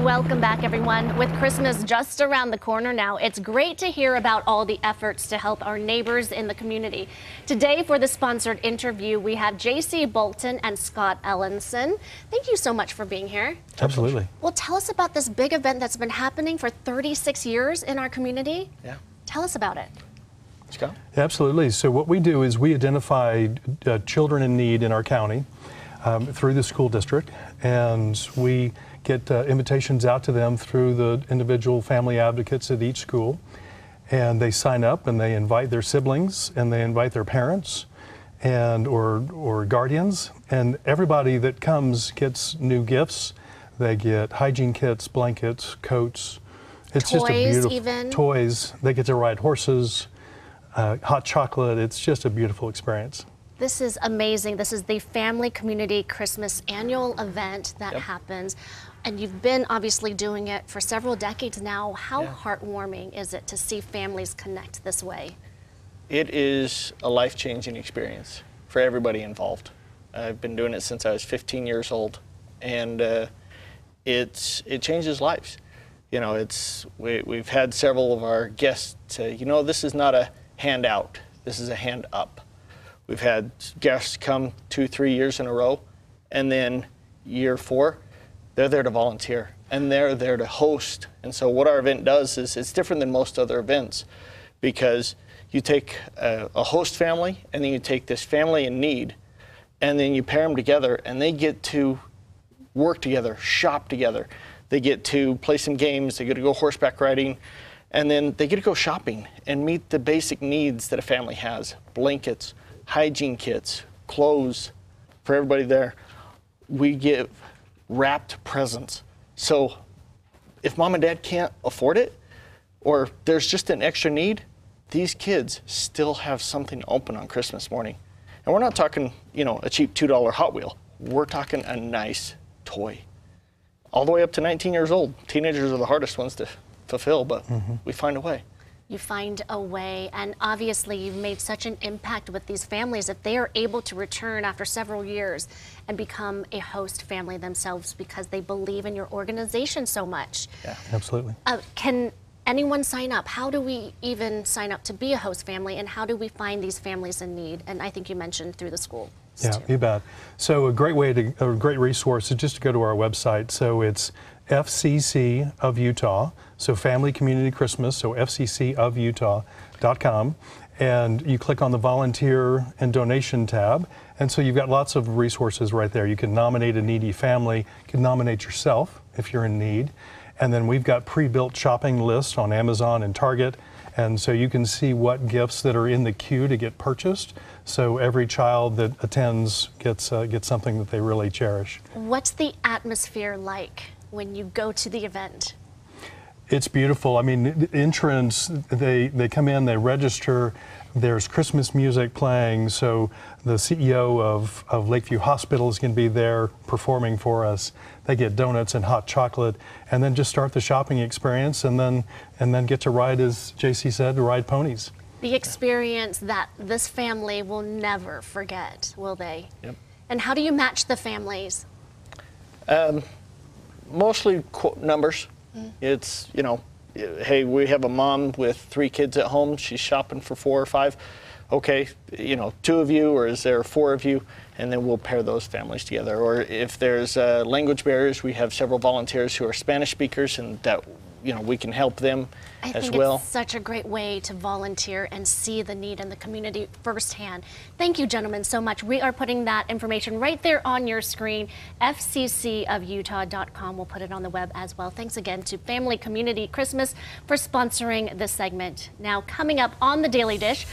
Welcome back, everyone. With Christmas just around the corner now, it's great to hear about all the efforts to help our neighbors in the community. Today, for the sponsored interview, we have J.C. Bolton and Scott Ellenson. Thank you so much for being here. Absolutely. Well, tell us about this big event that's been happening for 36 years in our community. Yeah. Tell us about it. Scott? Absolutely. So what we do is we identify children in need in our county through the school district, and we get invitations out to them through the individual family advocates at each school, and they sign up and they invite their siblings and they invite their parents and or guardians, and everybody that comes gets new gifts. They get hygiene kits, blankets, coats. It's toys, just a beautiful even. Toys. They get to ride horses, hot chocolate. It's just a beautiful experience. This is amazing. This is the Family Community Christmas annual event that happens. And you've been obviously doing it for several decades now. How heartwarming is it to see families connect this way? It is a life-changing experience for everybody involved. I've been doing it since I was 15 years old, and it changes lives. You know, we've had several of our guests say, you know, this is not a handout, this is a hand up. We've had guests come 2-3 years in a row, and then year 4, they're there to volunteer and they're there to host. And so what our event does is it's different than most other events, because you take a host family and then you take this family in need and then you pair them together and they get to work together, shop together. They get to play some games, they get to go horseback riding, and then they get to go shopping and meet the basic needs that a family has. Blankets, hygiene kits, clothes for everybody there. We give wrapped presents. So if mom and dad can't afford it, or there's just an extra need, these kids still have something open on Christmas morning. And we're not talking, you know, a cheap $2 Hot Wheel. We're talking a nice toy. All the way up to 19 years old. Teenagers are the hardest ones to fulfill, but we find a way. You find a way, and obviously you've made such an impact with these families if they are able to return after several years and become a host family themselves because they believe in your organization so much. Yeah, absolutely. Can anyone sign up? How do we even sign up to be a host family, and how do we find these families in need? And I think you mentioned through the school. Yeah, you bet. So a great resource is just to go to our website. So it's FCC of Utah, so Family Community Christmas, so FCCofutah.com, and you click on the volunteer and donation tab, and so you've got lots of resources right there. You can nominate a needy family, you can nominate yourself if you're in need, and then we've got pre-built shopping lists on Amazon and Target, and so you can see what gifts that are in the queue to get purchased. So every child that attends gets something that they really cherish. What's the atmosphere like when you go to the event? It's beautiful. I mean, entrance, they come in, they register, there's Christmas music playing, so the CEO of Lakeview Hospital is going to be there performing for us. They get donuts and hot chocolate, and then just start the shopping experience, and then get to ride, as JC said, to ride ponies. The experience that this family will never forget, will they? Yep. And how do you match the families? Mostly numbers. It's, you know, hey, we have a mom with 3 kids at home. She's shopping for 4 or 5. Okay, you know, 2 of you, or is there 4 of you? And then we'll pair those families together. Or if there's language barriers, we have several volunteers who are Spanish speakers, and that, you know, we can help them as well. I think it's such a great way to volunteer and see the need in the community firsthand. Thank you, gentlemen, so much. We are putting that information right there on your screen, fccofutah.com. We'll put it on the web as well. Thanks again to Family Community Christmas for sponsoring this segment. Now, coming up on The Daily Dish,